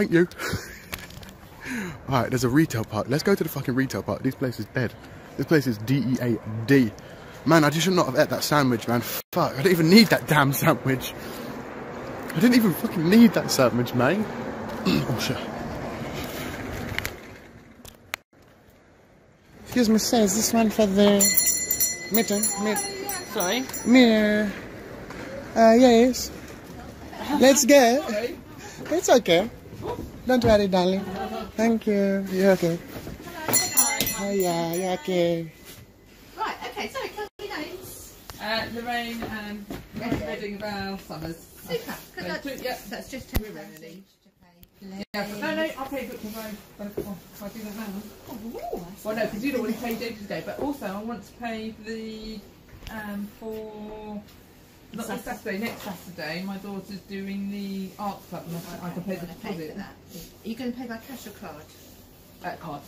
thank you. Alright, there's a retail park. Let's go to the fucking retail park. This place is dead. This place is DEAD. Man, I just should not have ate that sandwich, man. Fuck, I didn't even need that damn sandwich. I didn't even fucking need that sandwich, mate. Oh, shit. Excuse me, sir, is this one for the meeting? Sorry? Yes. Let's go. It's okay. Don't worry, darling. Thank you. You're okay. Oh, yeah, you're okay. Right, okay, sorry, tell me names. Lorraine and Reading Val Summers. Super. That's just temporarily. No, I'll pay good because I do that now. Well, no, because you'd already paid day to day, but also I want to pay the for not this Saturday, next Saturday. My daughter's doing the art club, and I can pay the deposit. Are you going to pay by cash or card? Card. Card,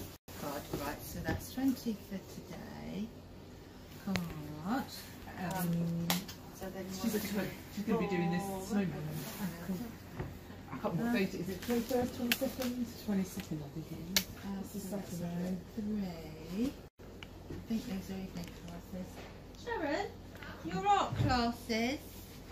right. So that's 20 for today. Card. So then she's going to be doing this snowman. I can't remember what date it is. Is it 21st, 22nd? 22nd, I think it is. It's a Saturday. 3. I think those are evening classes. Sharon, your art classes.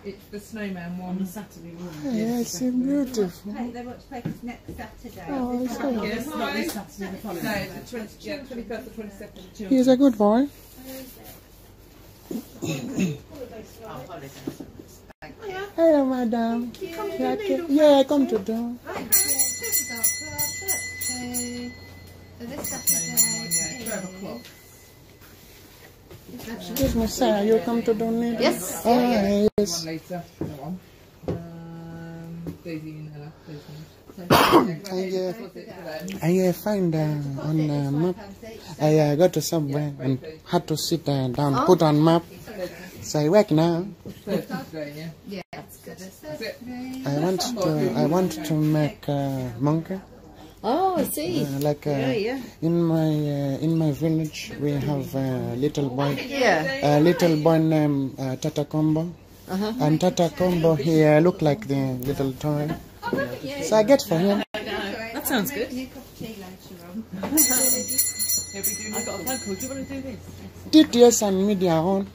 It's the snowman one. On the Saturday morning. Yeah, it's so beautiful. They want to pay us next Saturday. Oh, it's good. Yes, not this Saturday, the following. No, it's the 21st or 22nd. He's a good boy. Hello, madam. Yeah, come to do. Right, Children's Art Club, that's 2. So this Saturday, 12 o'clock. Excuse me, sir, you come to donate? Yes. Oh, yes. One later. No one. Daisy and Ella. I find on map. I got to subway and had to sit down, put on map. So I work now. Yeah, that's good. I want to make monkey. Oh, I see. Like in my village we have a little boy. Yeah. A little boy named Tata Combo. And Tata Combo here look like the little toy. So I get for him. That sounds good. New cup of tea later on. I've got a phone call. Do you want to do this? TTS and media on.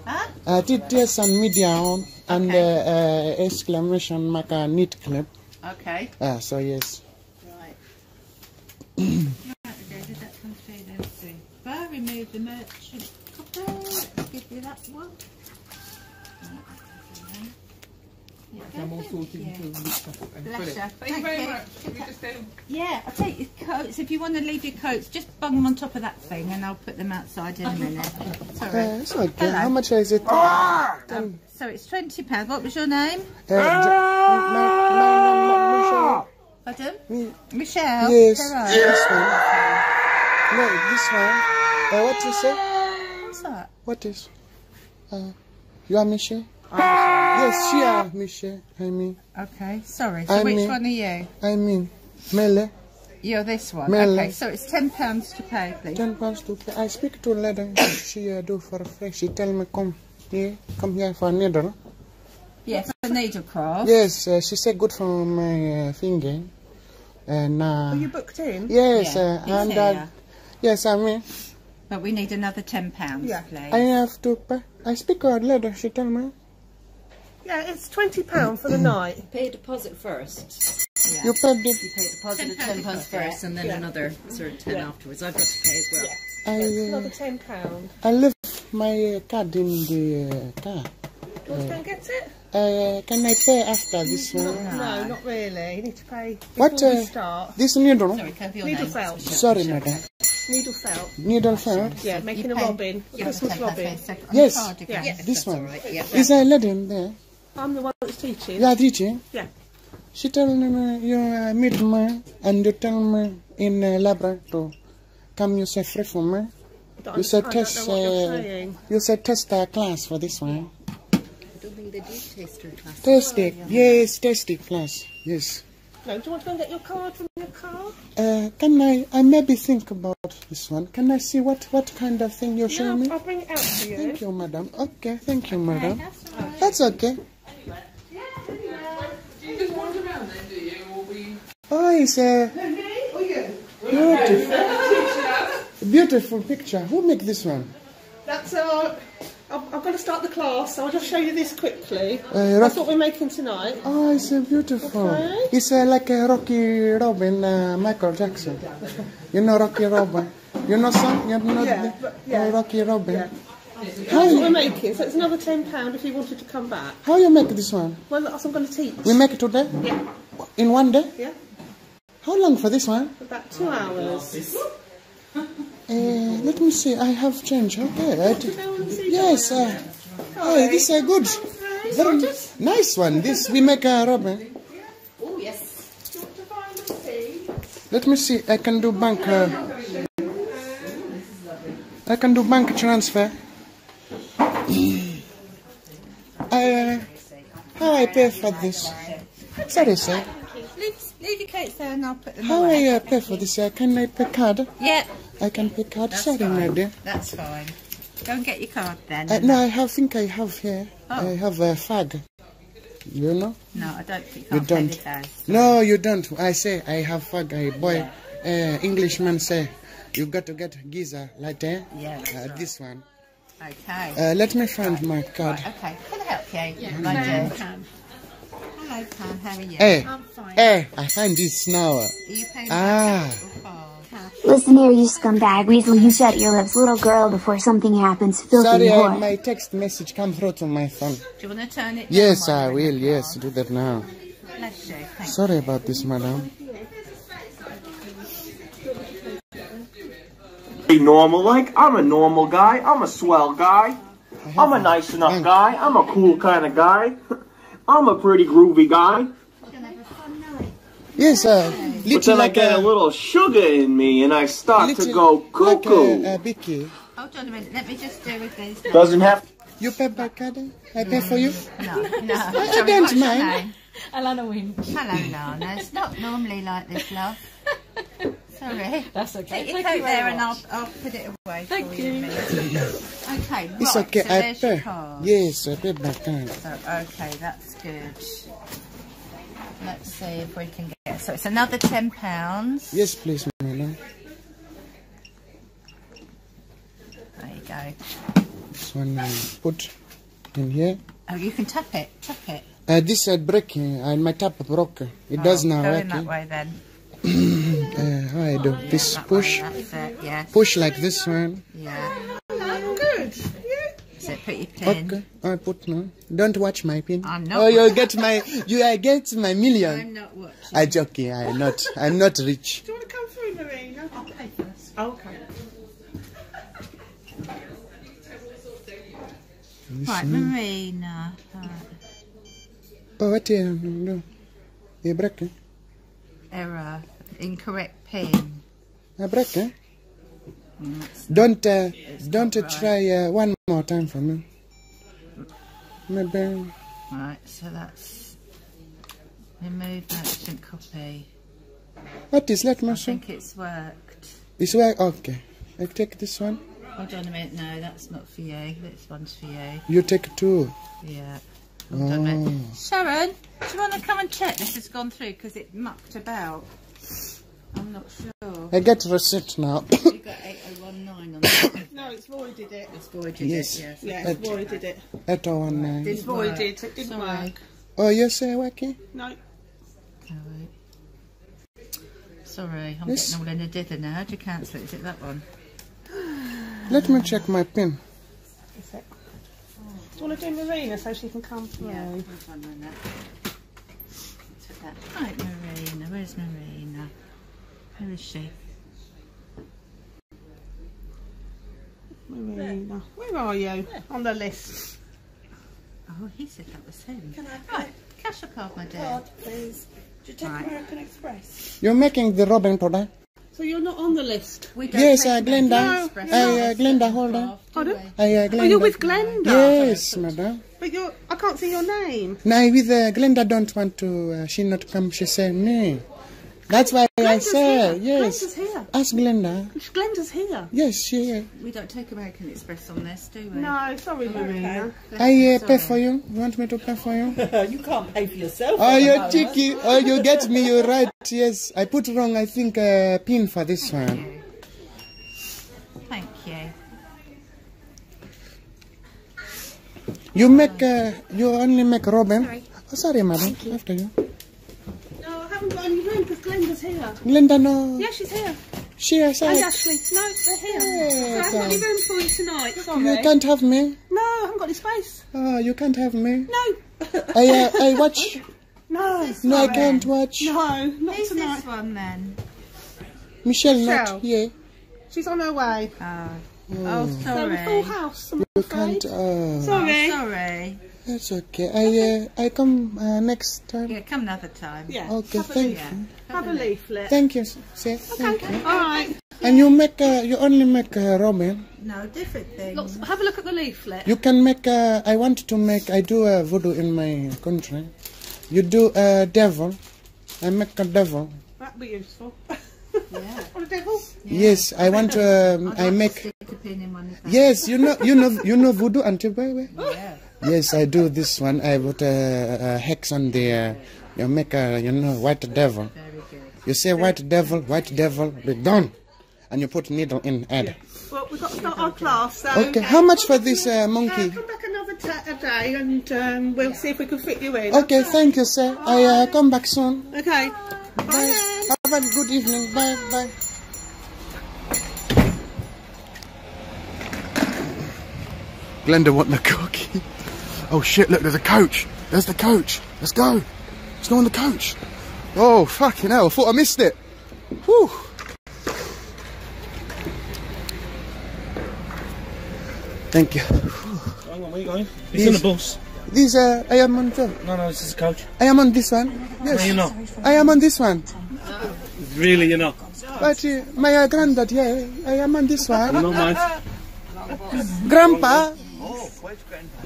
Huh? TTS and media on. And exclamation mark a neat clip. Okay. So yes. Right. Did that come through then? Super. Remove the merchant copper. Let's give you that one. I'm all sorted until the next Saturday. Bless you. Thank you very much. Can we just go? Yeah, I'll take your coats. If you want to leave your coats, just bung them on top of that thing and I'll put them outside in a minute. Sorry. It's okay. How much is it? So it's £20. What was your name? Michelle. Pardon? Michelle? Yes. Right. This one. No, this one. What is it? What's that? What is? You are Michelle? Yes, you are Michelle. I mean. Okay, sorry. So which one are you? I mean, Mele. You're this one. Mele. Okay, so it's £10 to pay, please. £10 to pay. I speak to a lady. She do for free. She tell me come here for a needle. Yes, for needlecraft. Yes, she said good for my finger. And are you booked in? yes, Yeah, and yes, I mean. But we need another £10, Yeah. please. I have to pay. I speak to a lady. She tell me. Yeah, it's £20 for the night. Pay a deposit first. Yeah. You paid the. You pay a deposit of £10 first, and then another sort of 10 afterwards. I've got to pay as well. It's another £10. I left my card in the car. Do you want to go and get it? Can I pay after this one? No, not really. You need to pay before we start. This needle? Sorry, can I have your Needle name? felt. Sorry, madam. Needle felt. Needle felt? Yeah, making a robin. A Christmas robin. Yes. Yeah. This one. Right, yeah. Is there a lady in there? I'm the one that's teaching. You are teaching? Yeah. She tell me you meet me and you tell me in laboratory. Come you say free for me. You said test. You said test class for this one. I don't think they do taster class. Testing. Yes, testing class. Yes. No, do you want to go and get your card from your car? Can I maybe think about this one? Can I see what kind of thing you're showing me? I'll bring it out to you. Thank you, madam. Okay, thank you, madam. That's okay. Do you just wander around then, do you? Or we... Oh Nice. Beautiful picture. Who make this one? That's I've got to start the class, so I'll just show you this quickly. That's what we're making tonight. Oh, it's beautiful. Okay. It's like a Rocky Robin, Michael Jackson. You know Rocky Robin? You know some? You know Rocky Robin? Yeah. That's what we're making, so it's another £10 if you wanted to come back. How you make this one? Well, that's what I'm going to teach. We make it today? Yeah. In one day? Yeah. How long for this one? About 2 hours. Let me see. I have change. Okay. Yes. Oh, this is good. Very nice one. This we make a Robin. Oh yes. Let me see. I can do bank. I can do bank transfer. How I pay for this? Sorry, sir. Leave your cakes there and I'll put them How away. I pay for this? Can I pay card? Yeah. I can pay card. That's Sorry, my fine. dear. That's fine. Go and get your card then. No, I think I have here. Oh. I have a fag. You know? No, I don't think You I'll pay don't. with those. No, you don't. I say I have fag. I boy. Englishman say you got to get giza like that. Yeah, that's right. This one. Okay. Let me find my card. Right, okay. Can I help you? Yeah. My dear. Hello, Pam. How are you? Hey, I'm fine. hey, I find this now. Are you paying Ah. cash? Listen here, you scumbag weasel, you shut your lips, little girl, before something happens, filthy Sorry, whore. my text message come through to my phone. Do you want to turn it down? Yes, while I you're in will. the Yes, car? do that now. Bless you. Thank Sorry about this, madam. Be normal like. I'm a normal guy. I'm a swell guy. I'm a nice enough guy. I'm a cool kind of guy. I'm a pretty groovy guy. Yes, But then I get a little sugar in me and I start to go cuckoo. Like Vicky. Hold on a minute. Let me just do with these. Doesn't have. You pay by card? I pay for you? No. I Sorry, don't what's your mind. name? Alana Winch. Hello, Lana. It's not normally like this, love. Sorry. That's okay. Take your Thank coat you very there and much. I'll put it away Thank for you. in a you. minute. Okay, It's right, okay, so I there's your pay. card. Yes, I pay by card. So, okay, that's good. Let's see if we can get... So it's another £10. Yes, please, madam. There you go. This one I put in here. Oh, you can tap it. Tap it. This is breaking, and my tap broke. It does now. Go in Okay. that way then. How I do? This That push. way, that's it, yes. Push like this one. Yeah. Good. So put your pin. Okay, I put now. Don't watch my pin. I'm not Oh, you watching. get my, I get my million. I'm not watching. I joking. I'm not rich. Do you want to come through, Marina? I'll pay first. Okay. Right, Marina. Right. Oh, what do? You break? Error. Incorrect pin. I break? Don't try one more time for me. Maybe. Right, so that's remove merchant copy. What is that, I Marshall? think it's worked. This way? Okay. I take this one. Hold on a minute, no, that's not for you. This one's for you. You take two. Yeah. Hold on a minute. Sharon, do you want to come and check this has gone through because it mucked about? I'm not sure. I get receipt now. You got 8019 on that. No, it's voided it. It's voided Yes. it, yes. Yeah, it's voided it. 8019. It's voided. It didn't Sorry. work. Oh, you say working? No. Sorry, I'm Yes. getting all in a dither now. How do you cancel it? Is it that one? Let me check my pin. Is it? Do you want to do Marina so she can come through? Yeah, hold on a minute. Took that. Right, Marina. Where's Marina? Where is she? Marina. Where are you? On the list. Oh, he said that was him. Right, cash or card, my dear? Please. Do you take Right. American Express? You're making the Robin product? So you're not on the list? We don't Yes, take Glenda. American Express. Glenda, hold on. Pardon? Glenda. Oh, you're with Glenda? Yes, madam. But I can't see your name. No, with Glenda don't want to, she not come, she say, me. That's why I Glenda's said, here. yes. Glenda's here. Ask Glenda. Glenda's here. Yes, she. We don't take American Express on this, do we? No, sorry, Marina. I pay for you. You want me to pay for you? You can't pay for yourself. Oh, you're cheeky. Oh, you get me. You're right. Yes, I put wrong. I think pin for this one. Thank you. You make. You only make Robin. Sorry, sorry madam. After you. No, I haven't got any room because Glenda's here. Glenda, no. Yeah, she's here. She is. And Ashley. No, they're here. So I haven't got any room for you tonight. Sorry. You can't have me. No, I haven't got any space. Oh, you can't have me. No. I watch. No. No, I can't watch. No, not Who's tonight. this one then? Michelle, Michelle. not here. She's on her way. Oh, So sorry. we're full house. I'm You afraid. can't. Oh, Sorry. Sorry. that's okay. I come next time. Yeah, come another time. Yeah. Okay, have a thank leaf- you. Have a leaflet. Thank you, sir. Thank you. All right. And you make. You only make Robin. No, different things. Have a look at the leaflet. You can make. I want to make. I do voodoo in my country. You do devil. I make a devil. That'd be useful. Yeah. On a devil? Yes, I want to. I make. Stick a pin in one of them. Yes, you know voodoo, Auntie Baby. Yeah. Yes, I do this one. I put a hex on the. You make a white devil. Very good. You say white devil, be done, and you put needle in head. Well, we've got to start our class. So Okay, how much for this monkey? come back another day and we'll see if we can fit you in. Okay, thank you, sir. I come back soon. Okay. Bye. Have a good evening. Bye, bye. Glenda want the cookie. Oh shit, look, there's a coach. There's the coach. Let's go. Let's go on the coach. Oh, fucking hell, I thought I missed it. Whew. Thank you. Hang on, where are you going? It's in the bus. These I am on the. No, this is a coach. I am on this one. Yes. No, you're not. I am on this one. Really, you're not. But my granddad, yeah, I am on this one. You're not, mate. Grandpa.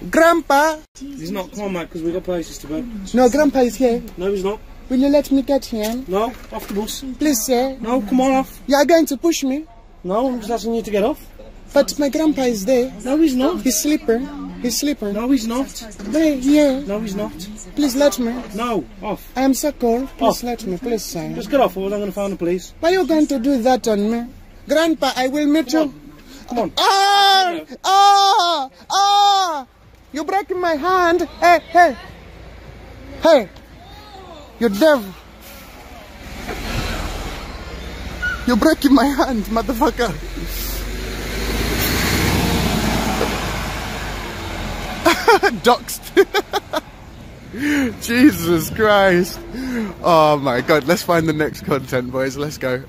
Grandpa. He's not. Come on, mate, because we've got places to go. No, Grandpa is here. No, he's not. Will you let me get him? No, off the bus. Please, sir. No, come on off. You are going to push me. No, I'm just asking you to get off. But my grandpa is there. No, he's not. He's sleeping. He's sleeping. No, he's not. There, yeah. No, he's not. Please let me. No, off. I am so cold. Please Off. let me. Please, sir. Just get off, or I'm going to phone the police. Why are you going to do that on me? Grandpa, I will meet you. Come on. Ah! Ah! Ah! You're breaking my hand. Hey, hey. Hey. You devil. You're breaking my hand, motherfucker. Doxed. Jesus Christ. Oh my God. Let's find the next content, boys. Let's go.